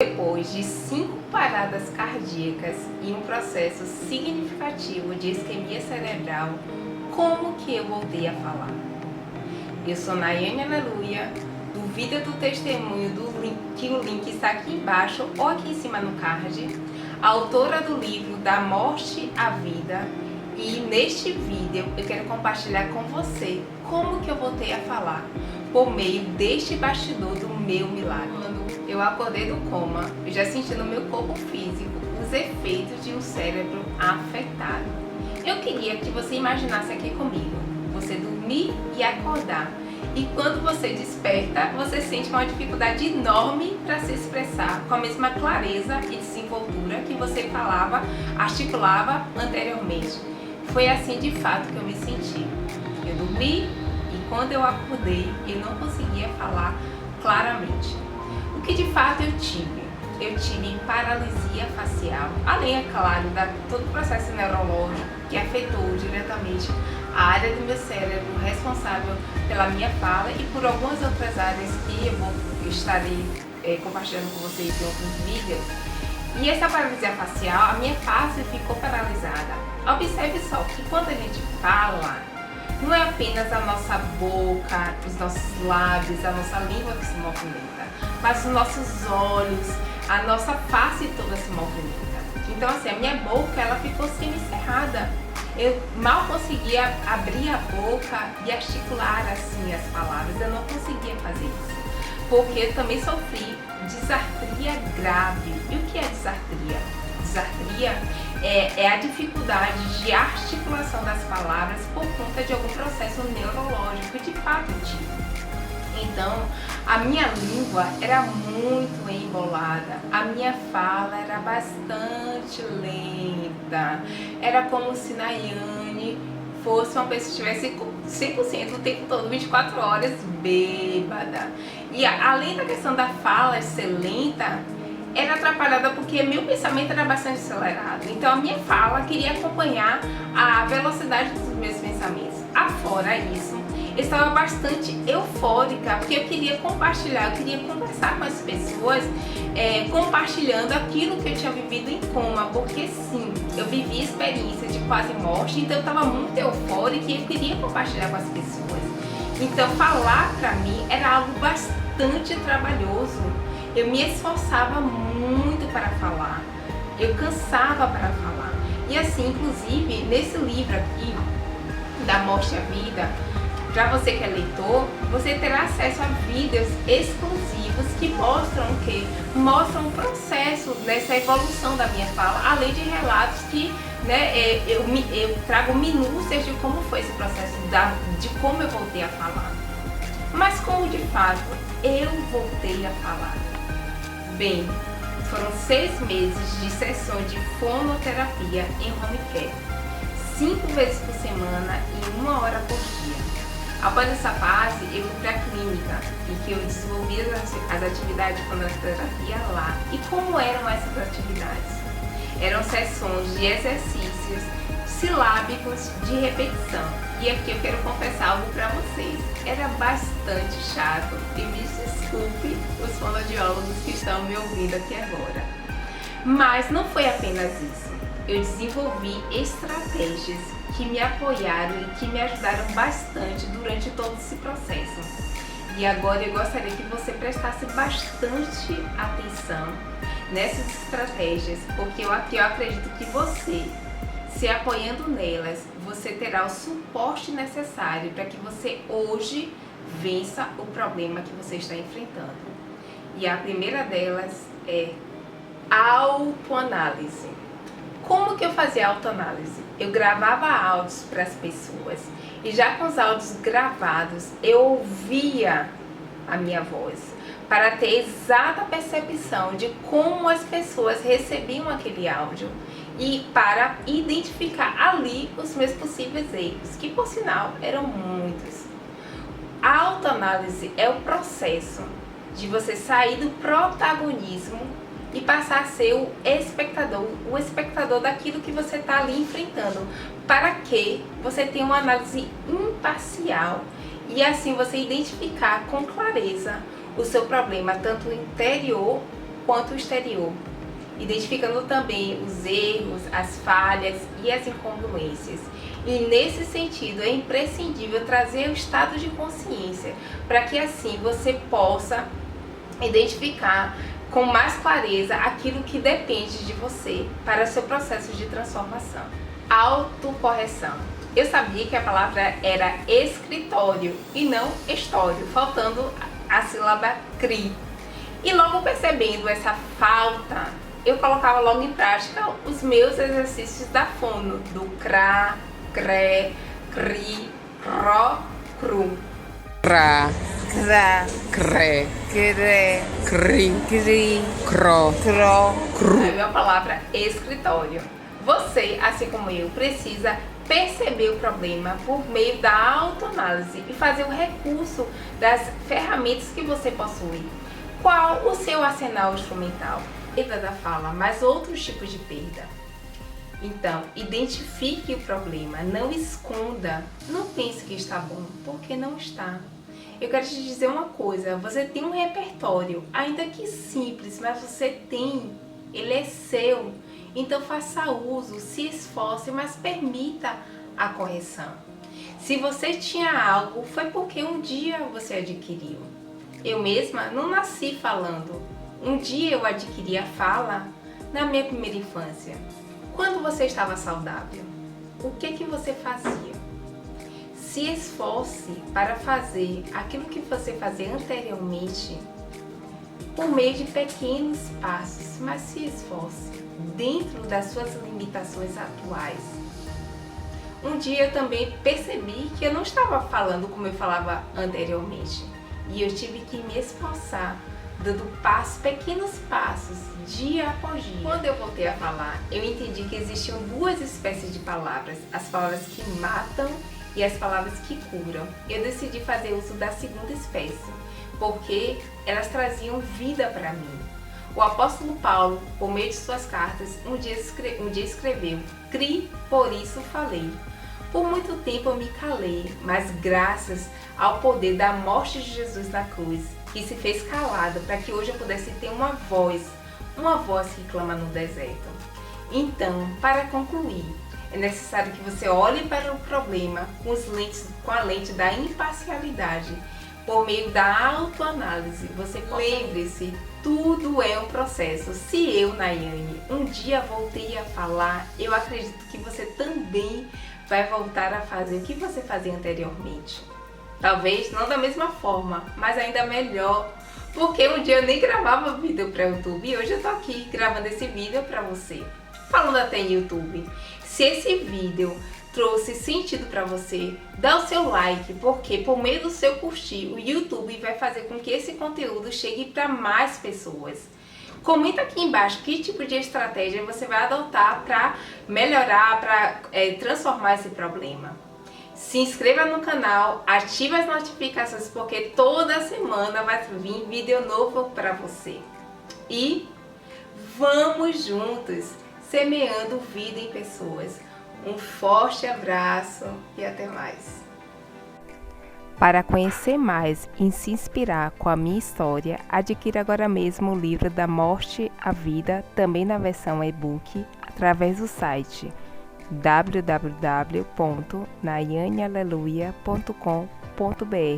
Depois de 5 paradas cardíacas e um processo significativo de isquemia cerebral, como que eu voltei a falar? Eu sou Nayane Aleluia, duvida do testemunho que o link está aqui embaixo ou aqui em cima no card, autora do livro Da Morte à Vida, e neste vídeo eu quero compartilhar com você como que eu voltei a falar por meio deste bastidor do meu milagre. Quando eu acordei do coma, eu já senti no meu corpo físico os efeitos de um cérebro afetado. Eu queria que você imaginasse aqui comigo, você dormir e acordar. E quando você desperta, você sente uma dificuldade enorme para se expressar com a mesma clareza e desenvoltura que você falava, articulava anteriormente. Foi assim de fato que eu me senti. Eu dormi e quando eu acordei, eu não conseguia falar claramente. O que de fato eu tive? Eu tive paralisia facial, além, é claro, de todo o processo neurológico que afetou diretamente a área do meu cérebro responsável pela minha fala e por algumas outras áreas que eu estarei compartilhando com vocês em outros vídeos. E essa paralisia facial, a minha face ficou paralisada. Observe só que quando a gente fala, não é apenas a nossa boca, os nossos lábios, a nossa língua que se movimenta, mas os nossos olhos, a nossa face toda se movimenta. Então assim, a minha boca ela ficou semicerrada. Eu mal conseguia abrir a boca e articular assim as palavras, eu não conseguia fazer isso. Porque eu também sofri disartria grave. E o que é disartria? Disartria é a dificuldade de articulação das palavras por conta de algum processo neurológico, de fato eu tive. Então, a minha língua era muito embolada, a minha fala era bastante lenta, era como se Nayane fosse uma pessoa que estivesse 100% o tempo todo, 24 horas, bêbada. E além da questão da fala ser lenta, era atrapalhada porque meu pensamento era bastante acelerado. Então a minha fala queria acompanhar a velocidade dos meus pensamentos. Afora isso, eu estava bastante eufórica porque eu queria compartilhar, eu queria conversar com as pessoas, compartilhando aquilo que eu tinha vivido em coma, porque sim, eu vivi experiência de quase morte, então eu estava muito eufórica e eu queria compartilhar com as pessoas. Então falar para mim era algo bastante trabalhoso. Eu me esforçava muito para falar, eu cansava para falar. E assim, inclusive, nesse livro aqui, Da Morte à Vida, para você que é leitor, você terá acesso a vídeos exclusivos que mostram o quê? Mostram o processo dessa evolução da minha fala, além de relatos que eu trago minúcias de como foi esse processo, de como eu voltei a falar. Mas como de fato eu voltei a falar? Bem, foram 6 meses de sessões de fonoterapia em home care, 5 vezes por semana e 1 hora por dia. Após essa fase, eu fui para a clínica em que eu desenvolvi as atividades de fonoterapia lá. E como eram essas atividades? Eram sessões de exercícios silábicos de repetição. E aqui eu quero confessar algo para vocês. Era bastante chato e me desculpe os fonoaudiólogos que estão me ouvindo aqui agora. Mas não foi apenas isso. Eu desenvolvi estratégias que me apoiaram e que me ajudaram bastante durante todo esse processo. E agora eu gostaria que você prestasse bastante atenção nessas estratégias, porque eu acredito que você, se apoiando nelas, você terá o suporte necessário para que você hoje vença o problema que você está enfrentando. E a primeira delas é autoanálise. Como que eu fazia autoanálise? Eu gravava áudios para as pessoas e já com os áudios gravados eu ouvia a minha voz para ter exata percepção de como as pessoas recebiam aquele áudio e para identificar ali os meus possíveis erros, que por sinal eram muitos. A autoanálise é o processo de você sair do protagonismo e passar a ser o espectador daquilo que você está ali enfrentando, para que você tenha uma análise imparcial e assim você identificar com clareza o seu problema, tanto interior quanto o exterior, identificando também os erros, as falhas e as incongruências. E nesse sentido é imprescindível trazer o estado de consciência para que assim você possa identificar com mais clareza aquilo que depende de você para seu processo de transformação. Autocorreção. Eu sabia que a palavra era escritório e não estório, faltando a sílaba cri. E logo percebendo essa falta, eu colocava logo em prática os meus exercícios da fono, do cra, cré, cri, ro, cru. Cra, Cra, cré, cré, cri, cri, cro, cro, cru. É a minha palavra escritório. Você, assim como eu, precisa perceber o problema por meio da autoanálise e fazer o recurso das ferramentas que você possui. Qual o seu arsenal instrumental? Perda da fala, mas outros tipos de perda. Então, identifique o problema, não esconda, não pense que está bom, porque não está. Eu quero te dizer uma coisa, você tem um repertório, ainda que simples, mas você tem, ele é seu. Então faça uso, se esforce, mas permita a correção. Se você tinha algo, foi porque um dia você adquiriu. Eu mesma não nasci falando. Um dia eu adquiri a fala na minha primeira infância. Quando você estava saudável, o que você fazia? Se esforce para fazer aquilo que você fazia anteriormente por meio de pequenos passos, mas se esforce dentro das suas limitações atuais. Um dia eu também percebi que eu não estava falando como eu falava anteriormente e eu tive que me esforçar, dando pequenos passos, dia após dia. Quando eu voltei a falar, eu entendi que existiam duas espécies de palavras, as palavras que matam e as palavras que curam. Eu decidi fazer uso da segunda espécie, porque elas traziam vida para mim. O apóstolo Paulo, por meio de suas cartas, um dia escreveu: "Cri, por isso falei". Por muito tempo eu me calei, mas graças ao poder da morte de Jesus na cruz, que se fez calado para que hoje eu pudesse ter uma voz que clama no deserto. Então, para concluir, é necessário que você olhe para o problema com a lente da imparcialidade, por meio da autoanálise. Você lembre-se, tudo é um processo. Se eu, Nayane, um dia voltei a falar, eu acredito que você também vai voltar a fazer o que você fazia anteriormente. Talvez não da mesma forma, mas ainda melhor, porque um dia eu nem gravava vídeo para o YouTube e hoje eu tô aqui gravando esse vídeo para você. Falando até em YouTube, se esse vídeo trouxe sentido para você, dá o seu like, porque por meio do seu curtir, o YouTube vai fazer com que esse conteúdo chegue para mais pessoas. Comenta aqui embaixo que tipo de estratégia você vai adotar para melhorar, para transformar esse problema. Se inscreva no canal, ative as notificações, porque toda semana vai vir vídeo novo para você. E vamos juntos, semeando vida em pessoas. Um forte abraço e até mais. Para conhecer mais e se inspirar com a minha história, adquira agora mesmo o livro Da Morte à Vida, também na versão e-book, através do site www.nayanealeluia.com.br.